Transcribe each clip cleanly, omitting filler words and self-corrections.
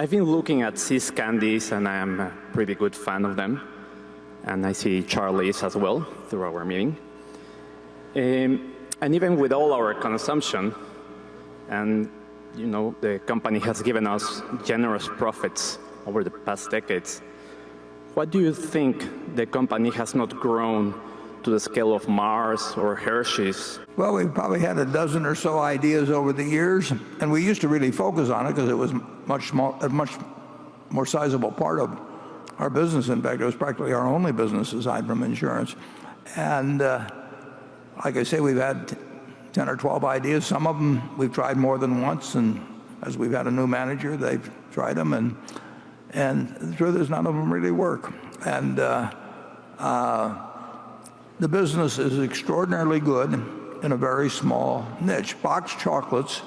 I've been looking at Cis Candies, and I am a pretty good fan of them. And I see Charlie's as well through our meeting. And even with all our consumption, and the company has given us generous profits over the past decades, what do you think the company has not grown to the scale of Mars or Hershey's? Well, we've probably had a dozen or so ideas over the years, and we used to really focus on it because it was a much more sizable part of our business. In fact, it was practically our only business aside from insurance. And like I say, we've had 10 or 12 ideas. Some of them we've tried more than once, and as we've had a new manager, they've tried them, and the truth is none of them really work. And the business is extraordinarily good in a very small niche. Boxed chocolates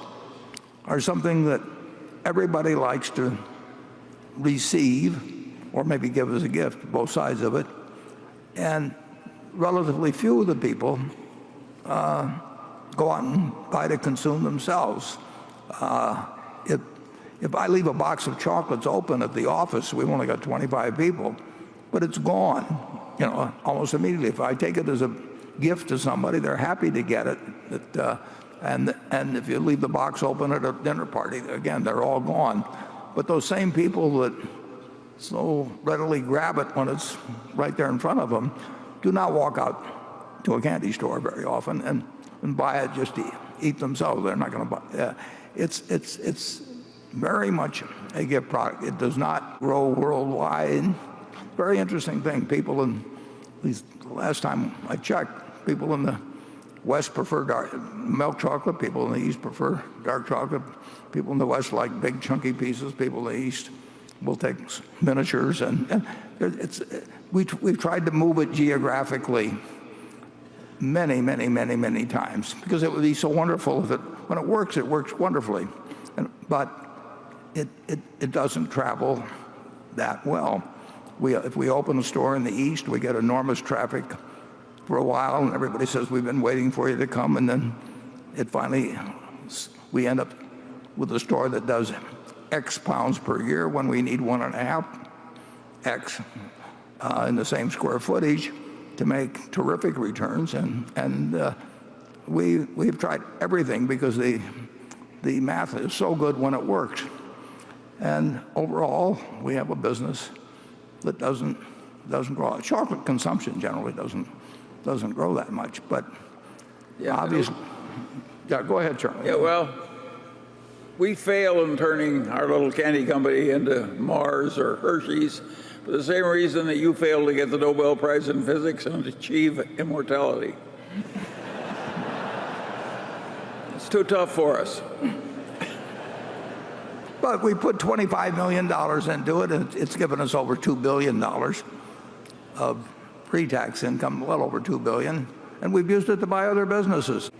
are something that everybody likes to receive or maybe give as a gift, both sides of it. And relatively few of the people go out and buy to consume themselves. If I leave a box of chocolates open at the office, we've only got 25 people, but it's gone, almost immediately. If I take it as a gift to somebody, they're happy to get it. And if you leave the box open at a dinner party, again, they're all gone. But those same people that so readily grab it when it's right there in front of them do not walk out to a candy store very often and buy it just to eat themselves. They're not going to buy. It's very much a gift product. It does not grow worldwide. Very interesting thing. People at least the last time I checked, people in the West prefer milk chocolate. People in the East prefer dark chocolate. People in the West like big chunky pieces. People in the East will take miniatures. And we've tried to move it geographically many times because it would be so wonderful. When it works wonderfully. But it doesn't travel that well. If we open a store in the East, we get enormous traffic for a while, and everybody says, we've been waiting for you to come, and then we end up with a store that does X pounds per year when we need 1.5 X in the same square footage to make terrific returns. And we've tried everything because the math is so good when it works. And overall, we have a business that doesn't grow. Chocolate consumption generally doesn't grow that much, but obviously, go ahead, Charlie. Yeah, well, we fail in turning our little candy company into Mars or Hershey's for the same reason that you failed to get the Nobel Prize in Physics and achieve immortality. It's too tough for us. But we put $25 million into it, and it's given us over $2 billion of pre-tax income, well over $2 billion, and we've used it to buy other businesses.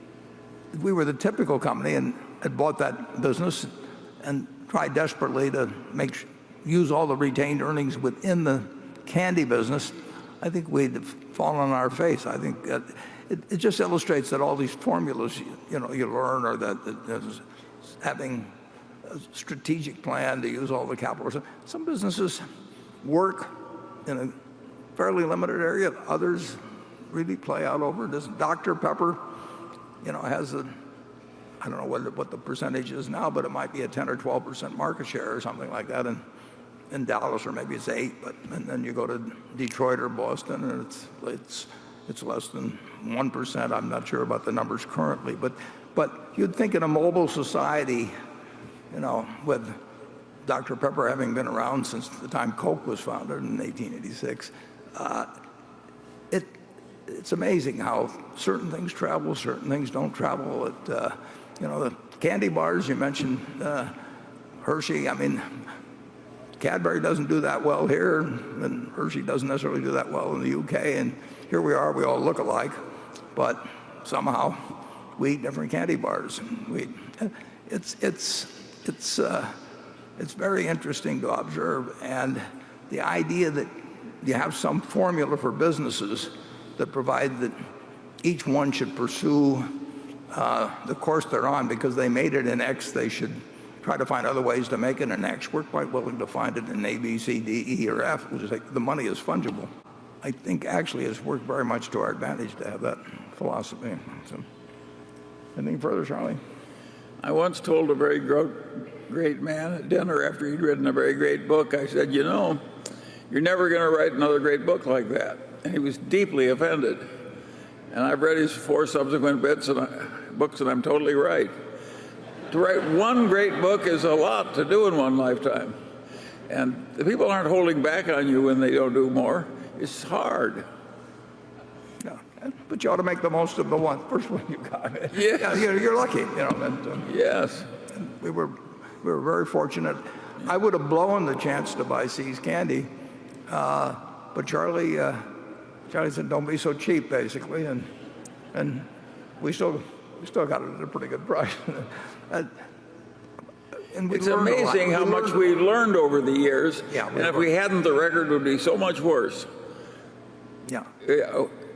If we were the typical company and had bought that business and tried desperately to use all the retained earnings within the candy business, I think we'd have fallen on our face. I think it just illustrates that all these formulas you learn, or that having a strategic plan to use all the capital. Some businesses work in a fairly limited area. Others really play out over. Dr. Pepper, has I don't know what the percentage is now, but it might be a 10 or 12% market share or something like that in Dallas, or maybe it's 8. And then you go to Detroit or Boston, and it's less than 1%. I'm not sure about the numbers currently, but you'd think in a mobile society, with Dr. Pepper having been around since the time Coke was founded in 1886, it's amazing how certain things travel, certain things don't travel. The candy bars you mentioned, Hershey. I mean, Cadbury doesn't do that well here, and Hershey doesn't necessarily do that well in the UK. And here we are, we all look alike, but somehow we eat different candy bars. It's very interesting to observe, and the idea that you have some formula for businesses that provide that each one should pursue the course they're on because they made it in X, they should try to find other ways to make it an X. We're quite willing to find it in A, B, C, D, E, or F. Which is like the money is fungible. I think actually it's worked very much to our advantage to have that philosophy. So, anything further, Charlie? I once told a very great man at dinner after he'd written a very great book, I said, you know, you're never going to write another great book like that. And he was deeply offended. And I've read his 4 subsequent books, and I'm totally right. To write one great book is a lot to do in one lifetime. And the people aren't holding back on you when they don't do more. It's hard. Yeah, but you ought to make the most of the first one you got. Yes. Yeah, you're lucky, you know. That, Yes. we were very fortunate. I would have blown the chance to buy See's Candy, but Charlie said, "Don't be so cheap," basically, and we still got it at a pretty good price. And we It's learned a lot. amazing how much we learned over the years. Yeah, and if we hadn't, the record would be so much worse. Yeah.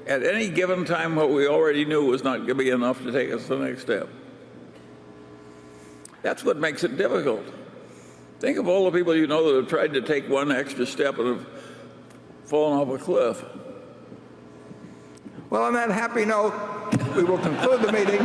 At any given time, what we already knew was not going to be enough to take us to the next step. That's what makes it difficult. Think of all the people you know that have tried to take one extra step and have fallen off a cliff. Well, on that happy note, we will conclude the meeting.